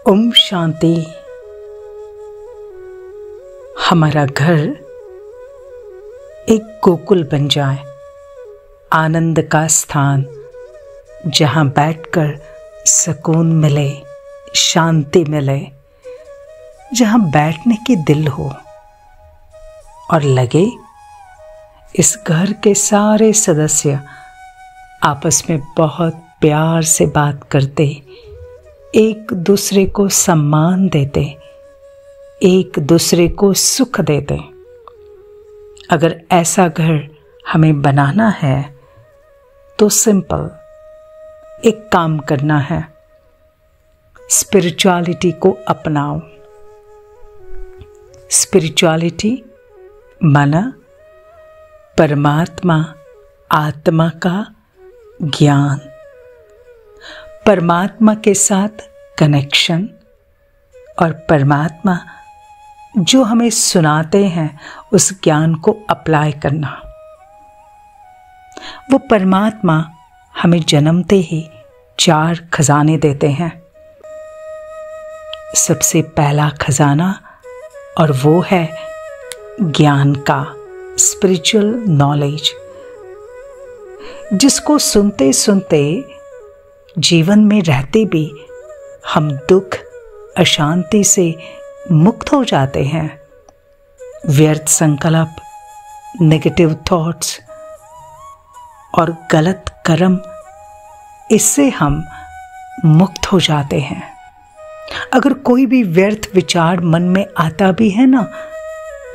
ओम शांति। हमारा घर एक गोकुल बन जाए, आनंद का स्थान जहां बैठकर सुकून मिले, शांति मिले, जहां बैठने की दिल हो और लगे इस घर के सारे सदस्य आपस में बहुत प्यार से बात करते, एक दूसरे को सम्मान देते, एक दूसरे को सुख देते। अगर ऐसा घर हमें बनाना है तो सिंपल एक काम करना है, स्पिरिचुअलिटी को अपनाओ। स्पिरिचुअलिटी माना परमात्मा आत्मा का ज्ञान, परमात्मा के साथ कनेक्शन और परमात्मा जो हमें सुनाते हैं उस ज्ञान को अप्लाई करना। वो परमात्मा हमें जन्मते ही 4 खजाने देते हैं। सबसे पहला खजाना और वो है ज्ञान का, स्पिरिचुअल नॉलेज, जिसको सुनते सुनते जीवन में रहते भी हम दुख अशांति से मुक्त हो जाते हैं। व्यर्थ संकल्प, नेगेटिव थॉट्स और गलत कर्म, इससे हम मुक्त हो जाते हैं। अगर कोई भी व्यर्थ विचार मन में आता भी है ना,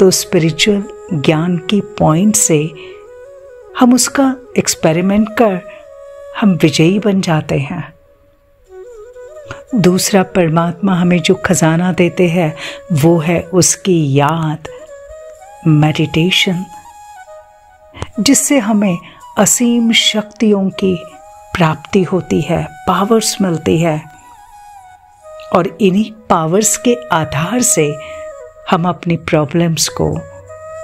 तो स्पिरिचुअल ज्ञान की पॉइंट से हम उसका एक्सपेरिमेंट कर हम विजयी बन जाते हैं। दूसरा परमात्मा हमें जो खजाना देते हैं वो है उसकी याद, मेडिटेशन, जिससे हमें असीम शक्तियों की प्राप्ति होती है, पावर्स मिलती है। और इन्हीं पावर्स के आधार से हम अपनी प्रॉब्लम्स को,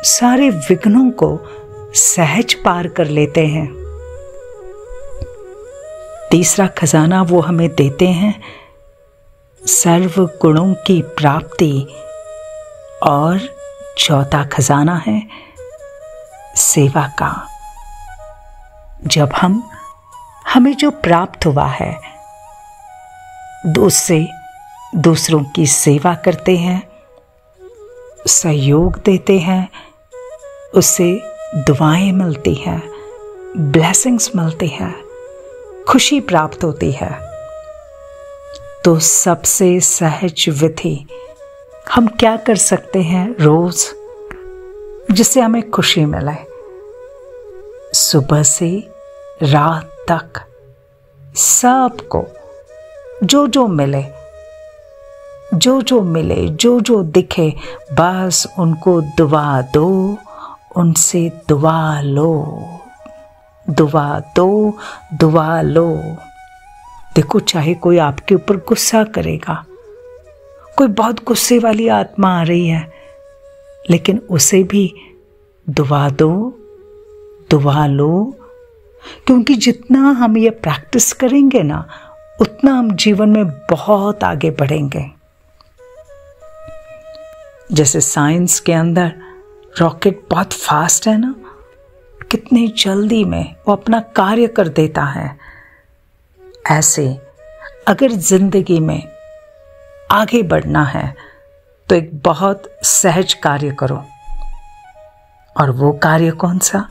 सारे विघ्नों को सहज पार कर लेते हैं। तीसरा खजाना वो हमें देते हैं सर्व गुणों की प्राप्ति, और चौथा खजाना है सेवा का। जब हमें जो प्राप्त हुआ है उससे दूसरों की सेवा करते हैं, सहयोग देते हैं, उससे दुआएं मिलती हैं, ब्लेसिंग्स मिलती हैं, खुशी प्राप्त होती है। तो सबसे सहज विधि हम क्या कर सकते हैं रोज जिससे हमें खुशी मिले? सुबह से रात तक सबको जो जो मिले, जो जो दिखे, बस उनको दुआ दो, उनसे दुआ लो, दुआ दो, दुआ लो। देखो, चाहे कोई आपके ऊपर गुस्सा करेगा, कोई बहुत गुस्से वाली आत्मा आ रही है, लेकिन उसे भी दुआ दो, दुआ लो, क्योंकि जितना हम ये प्रैक्टिस करेंगे ना, उतना हम जीवन में बहुत आगे बढ़ेंगे। जैसे साइंस के अंदर रॉकेट बहुत फास्ट है ना, कितनी जल्दी में वो अपना कार्य कर देता है। ऐसे अगर जिंदगी में आगे बढ़ना है तो एक बहुत सहज कार्य करो। और वो कार्य कौन सा?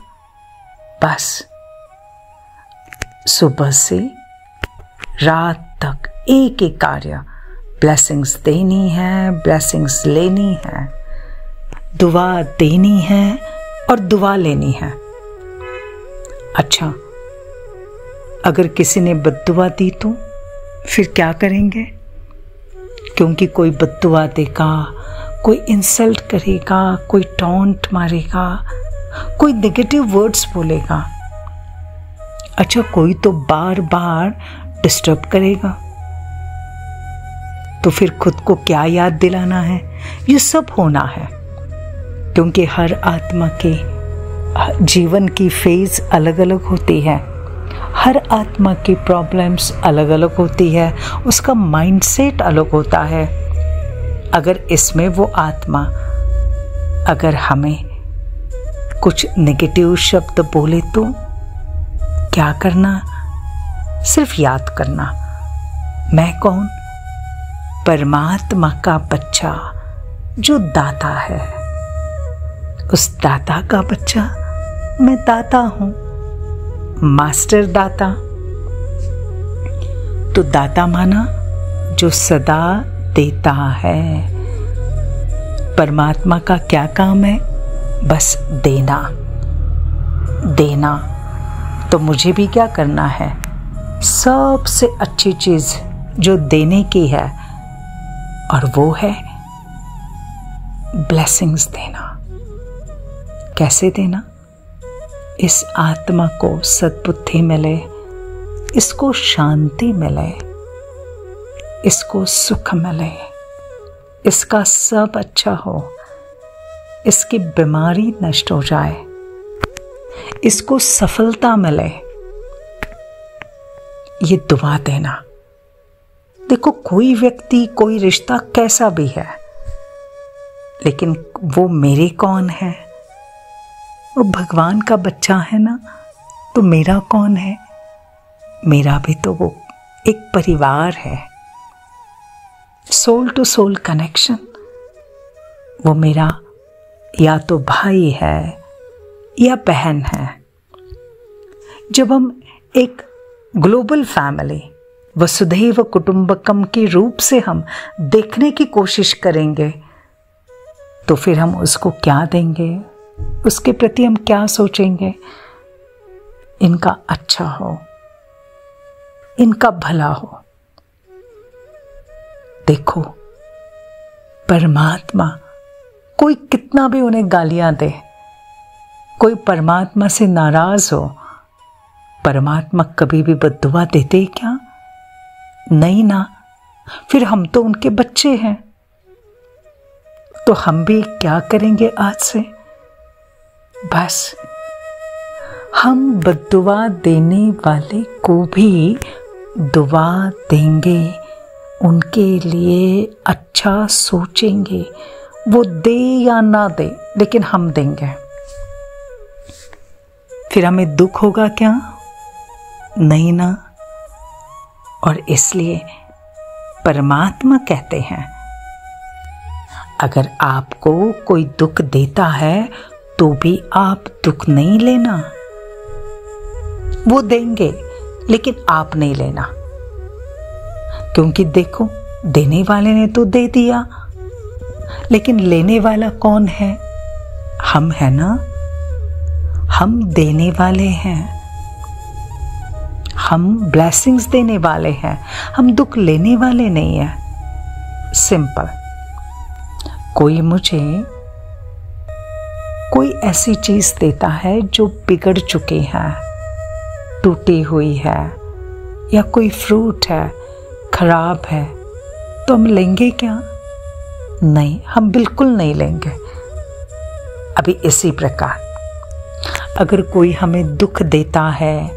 बस सुबह से रात तक एक ही कार्य, ब्लेसिंग्स देनी है, ब्लेसिंग्स लेनी है, दुआ देनी है और दुआ लेनी है। अच्छा, अगर किसी ने बद्दुआ दी तो फिर क्या करेंगे? क्योंकि कोई बद्दुआ देगा, कोई इंसल्ट करेगा, कोई टॉन्ट मारेगा, कोई नेगेटिव वर्ड्स बोलेगा। अच्छा, कोई तो बार बार डिस्टर्ब करेगा, तो फिर खुद को क्या याद दिलाना है? ये सब होना है, क्योंकि हर आत्मा के जीवन की फेज अलग अलग होती है। हर आत्मा की प्रॉब्लम्स अलग अलग होती है, उसका माइंडसेट अलग होता है। अगर इसमें वो आत्मा अगर हमें कुछ नेगेटिव शब्द बोले तो क्या करना? सिर्फ याद करना, मैं कौन? परमात्मा का बच्चा जो दाता है। उस दाता का बच्चा मैं दाता हूं, मास्टर दाता। तो दाता माना जो सदा देता है। परमात्मा का क्या काम है? बस देना। देना तो मुझे भी क्या करना है? सबसे अच्छी चीज जो देने की है, और वो है ब्लेसिंग्स देना। कैसे देना? इस आत्मा को सद्बुद्धि मिले, इसको शांति मिले, इसको सुख मिले, इसका सब अच्छा हो, इसकी बीमारी नष्ट हो जाए, इसको सफलता मिले। ये दुआ देना। देखो, कोई व्यक्ति, कोई रिश्ता कैसा भी है, लेकिन वो मेरे कौन है? वो भगवान का बच्चा है ना, तो मेरा कौन है? मेरा भी तो वो एक परिवार है, सोल टू सोल कनेक्शन। वो मेरा या तो भाई है या बहन है। जब हम एक ग्लोबल फैमिली, वसुधैव कुटुंबकम के रूप से हम देखने की कोशिश करेंगे, तो फिर हम उसको क्या देंगे? उसके प्रति हम क्या सोचेंगे? इनका अच्छा हो, इनका भला हो। देखो, परमात्मा कोई कितना भी उन्हें गालियां दे, कोई परमात्मा से नाराज हो, परमात्मा कभी भी बद्दुआ देते ही क्या? नहीं ना। फिर हम तो उनके बच्चे हैं, तो हम भी क्या करेंगे आज से? बस हम बद्दुआ देने वाले को भी दुआ देंगे, उनके लिए अच्छा सोचेंगे। वो दे या ना दे, लेकिन हम देंगे। फिर हमें दुख होगा क्या? नहीं ना। और इसलिए परमात्मा कहते हैं, अगर आपको कोई दुख देता है तो भी आप दुख नहीं लेना। वो देंगे, लेकिन आप नहीं लेना। क्योंकि देखो, देने वाले ने तो दे दिया, लेकिन लेने वाला कौन है? हम है ना। हम देने वाले हैं, हम ब्लेसिंग्स देने वाले हैं, हम दुख लेने वाले नहीं हैं। सिंपल। कोई मुझे कोई ऐसी चीज देता है जो बिगड़ चुकी है, टूटी हुई है, या कोई फ्रूट है खराब है, तो हम लेंगे क्या? नहीं, हम बिल्कुल नहीं लेंगे। अभी इसी प्रकार अगर कोई हमें दुख देता है,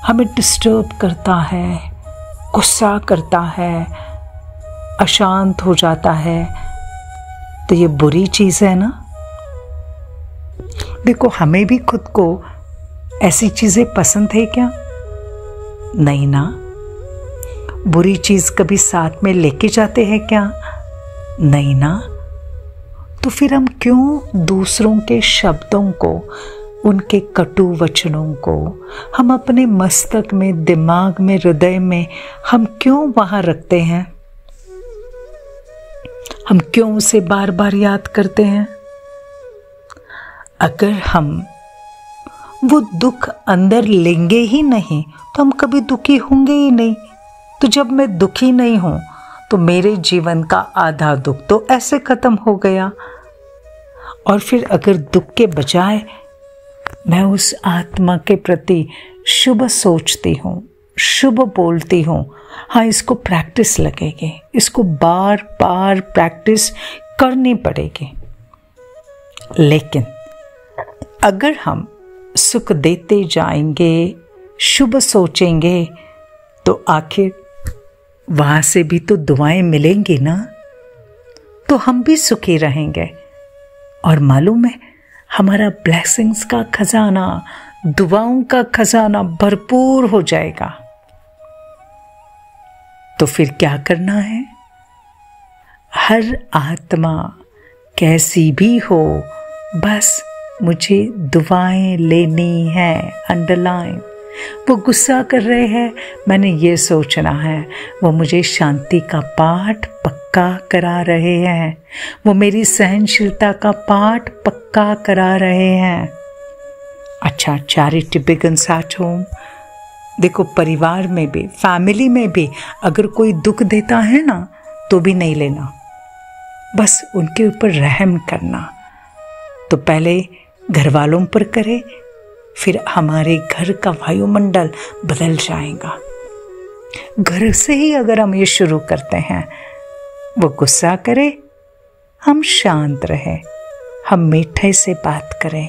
हमें डिस्टर्ब करता है, गुस्सा करता है, अशांत हो जाता है, तो ये बुरी चीज है ना। देखो, हमें भी खुद को ऐसी चीजें पसंद है क्या? नहीं ना। बुरी चीज कभी साथ में लेके जाते हैं क्या? नहीं ना। तो फिर हम क्यों दूसरों के शब्दों को, उनके कटु वचनों को हम अपने मस्तक में, दिमाग में, हृदय में हम क्यों वहां रखते हैं? हम क्यों उसे बार बार याद करते हैं? अगर हम वो दुख अंदर लेंगे ही नहीं तो हम कभी दुखी होंगे ही नहीं। तो जब मैं दुखी नहीं हूं तो मेरे जीवन का आधा दुख तो ऐसे खत्म हो गया। और फिर अगर दुख के बजाय मैं उस आत्मा के प्रति शुभ सोचती हूँ, शुभ बोलती हूँ, हाँ, इसको प्रैक्टिस लगेगी, इसको बार बार प्रैक्टिस करनी पड़ेगी। लेकिन अगर हम सुख देते जाएंगे, शुभ सोचेंगे तो आखिर वहां से भी तो दुआएं मिलेंगी ना, तो हम भी सुखी रहेंगे। और मालूम है, हमारा ब्लेसिंग्स का खजाना, दुआओं का खजाना भरपूर हो जाएगा। तो फिर क्या करना है? हर आत्मा कैसी भी हो, बस मुझे दुआएं लेनी है। अंडरलाइन। वो गुस्सा कर रहे हैं, मैंने ये सोचना है वो मुझे शांति का पाठ पक्का करा रहे हैं, वो मेरी सहनशीलता का पाठ पक्का करा रहे हैं। अच्छा, चैरिटी बिगिंस एट होम। देखो, परिवार में भी, फैमिली में भी अगर कोई दुख देता है ना, तो भी नहीं लेना, बस उनके ऊपर रहम करना। तो पहले घर वालों पर करे, फिर हमारे घर का वायुमंडल बदल जाएगा। घर से ही अगर हम ये शुरू करते हैं, वो गुस्सा करे, हम शांत रहे, हम मीठे से बात करें,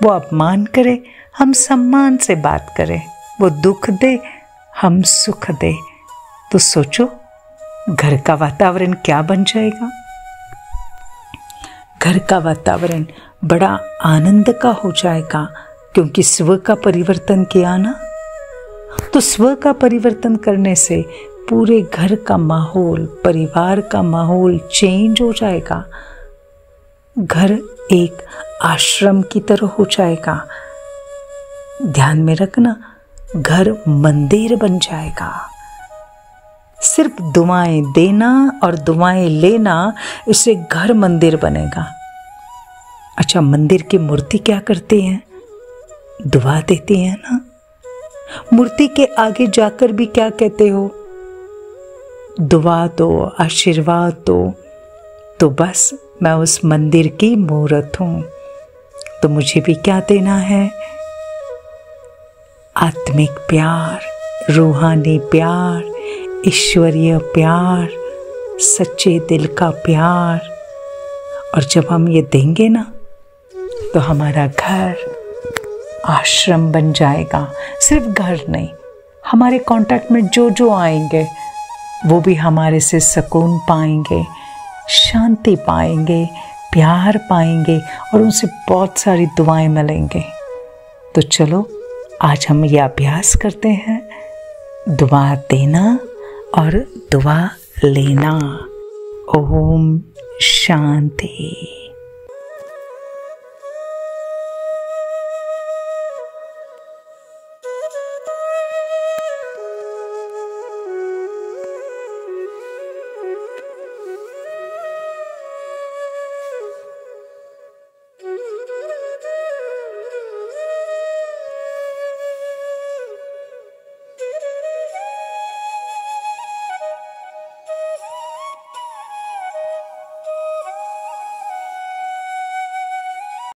वो अपमान करे, हम सम्मान से बात करें, वो दुख दे, हम सुख दे, तो सोचो घर का वातावरण क्या बन जाएगा। घर का वातावरण बड़ा आनंद का हो जाएगा, क्योंकि स्व का परिवर्तन किया ना। तो स्व का परिवर्तन करने से पूरे घर का माहौल, परिवार का माहौल चेंज हो जाएगा। घर एक आश्रम की तरह हो जाएगा। ध्यान में रखना, घर मंदिर बन जाएगा। सिर्फ दुआएं देना और दुआएं लेना, इससे घर मंदिर बनेगा। अच्छा, मंदिर की मूर्ति क्या करती है? दुआ देती है ना। मूर्ति के आगे जाकर भी क्या कहते हो? दुआ दो, आशीर्वाद दो। तो बस मैं उस मंदिर की मूर्त हूं, तो मुझे भी क्या देना है? आत्मिक प्यार, रूहानी प्यार, ईश्वरीय प्यार, सच्चे दिल का प्यार। और जब हम ये देंगे ना, तो हमारा घर आश्रम बन जाएगा। सिर्फ घर नहीं, हमारे कांटेक्ट में जो जो आएंगे वो भी हमारे से सुकून पाएंगे, शांति पाएंगे, प्यार पाएंगे, और उनसे बहुत सारी दुआएं मिलेंगे। तो चलो आज हम ये अभ्यास करते हैं, दुआ देना और दुआ लेना। ओम शांति।